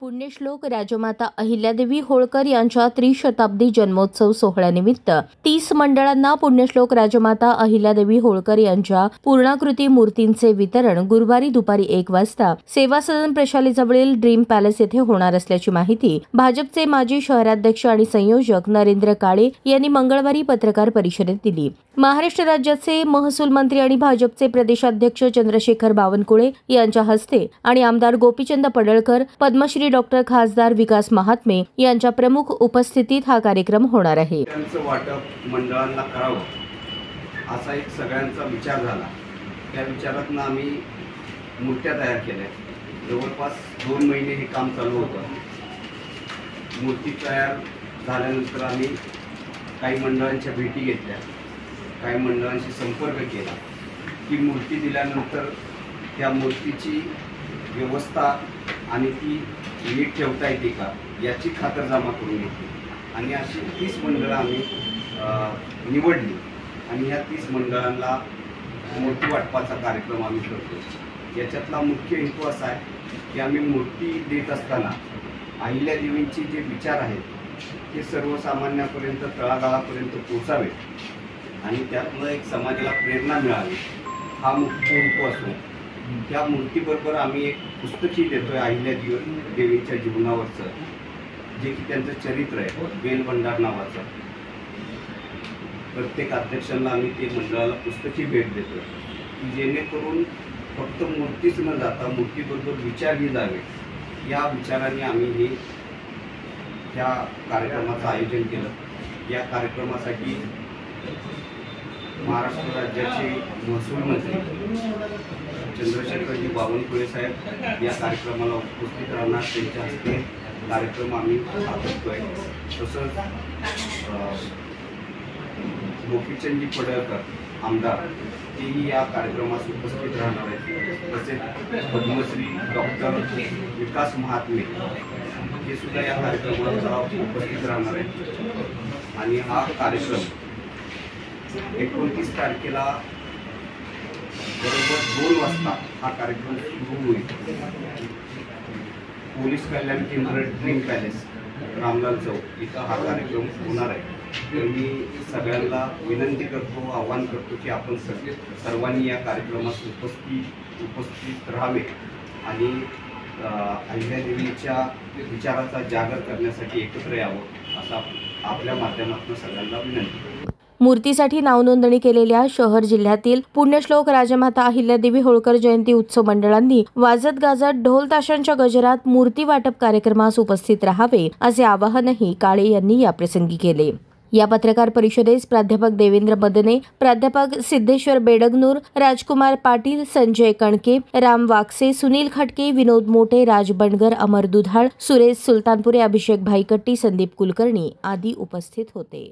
पुण्यश्लोक राजमाता अहिल्यादेवी होळकर यांच्या त्रिशताब्दी जन्मोत्सव सोहळ्यानिमित्त 30 मंडळांना पुण्यश्लोक राजमाता अहिल्यादेवी होळकर यांच्या पूर्णाकृती मूर्तींचे वितरण गुरुवारी दुपारी 1 वाजता सेवा सदन प्रशालेजवळील ड्रीम पॅलेस येथे होणार असल्याची माहिती भाजपचे माजी शहराध्यक्ष आणि संयोजक नरेंद्र काळे यांनी मंगळवारी पत्रकार परिषदेत दिली। महाराष्ट्र राज्याचे महसूल मंत्री आणि भाजपचे प्रदेशाध्यक्ष चंद्रशेखर बावनकुळे यांच्या हस्ते आणि आमदार गोपीचंद पडळकर, पद्मश्री डॉक्टर खासदार विकास महात्मे यांच्या प्रमुख उपस्थितीत हा कार्यक्रम होणार आहे। त्यांचं वाटप मंडळांना करावं असा एक सगळ्यांचा विचार झाला। त्या विचारातून आम्ही मूर्त्या तयार केल्या। जवळपास 2 महिने हे काम चालू होतं। मूर्ती तयार झाल्यानंतर आम्ही काही मंडळांच्या भेटी घेतल्या, काही मंडळांशी संपर्क केला की मूर्ती दिल्यानंतर त्या मूर्तीची व्यवस्था आणि ती नीट ठेवता येते का याची खातरजमा करून घेतली आणि अशी 30 मंडळं आम्ही निवडली आणि ह्या 30 मंडळांना मूर्ती वाटपाचा कार्यक्रम आम्ही करतो। याच्यातला मुख्य हेतू असा आहे की आम्ही मूर्ती देत असताना अहिल्यादेवींचे जे विचार आहेत ते सर्वसामान्यांपर्यंत, तळागाळापर्यंत पोचावे आणि त्यातनं एक समाजाला प्रेरणा मिळावी हा मुख्य हेतू असून त्या मूर्तीबरोबर आम्ही एक पुस्तकही देतोय अहिल्यादेवींच्या जीवनावरचं, जे की त्यांचं चरित्र आहे, बेलभंडार नावाचं। प्रत्येक अध्यक्षांना आम्ही ते मंडळाला पुस्तकही भेट देतोय की जेणेकरून फक्त मूर्तीच न जाता मूर्तीबरोबर विचारही जावे या विचाराने आम्ही हे त्या कार्यक्रमाचं आयोजन केलं। या कार्यक्रमासाठी महाराष्ट्र राज्याचे महसूल मंत्री चंद्रशेखरजी बावनकुळे साहेब या कार्यक्रमाला उपस्थित राहणार। त्यांच्या हस्ते कार्यक्रम आम्ही आखतोय। तसंच गोपीचंदजी पडळकर आमदार तेही या कार्यक्रमास उपस्थित राहणार आहेत। तसेच पद्मश्री डॉक्टर विकास महात्मे हे सुद्धा या कार्यक्रमाला उपस्थित राहणार आहेत आणि हा कार्यक्रम 29 तारखेला बरोबर 2 वाजता हा कार्यक्रम सुरू होईल। पोलीस कल्याण केंद्र ड्रीम पॅलेस रामलाल चौक इथं हा कार्यक्रम होणार आहे। तर मी सगळ्यांना विनंती करतो, आवाहन करतो की आपण सर्वांनी या कार्यक्रमास उपस्थित राहावे आणि अहिल्यादेवीच्या विचाराचा जागर करण्यासाठी एकत्र यावं असा आपल्या माध्यमातून सगळ्यांना विनंती। मूर्तीसाठी नावनोंदणी केलेल्या शहर जिल्ह्यातील पुण्यश्लोक राजमाता अहिल्यादेवी होळकर जयंती उत्सव मंडळांनी वाजत गाजत ढोल ताशांच्या गजरात मूर्ती वाटप कार्यक्रमास उपस्थित राहावे असे आवाहनही काळे यांनी याप्रसंगी केले। या पत्रकार परिषदेस प्राध्यापक देवेंद्र मदने, प्राध्यापक सिद्धेश्वर बेडगनूर, राजकुमार पाटील, संजय कणके, राम वाकसे, सुनील खटके, विनोद मोटे, राज बंडगर, अमर दुधाळ, सुरेश सुलतानपुरे, अभिषेक भाईकट्टी, संदीप कुलकर्णी आदी उपस्थित होते।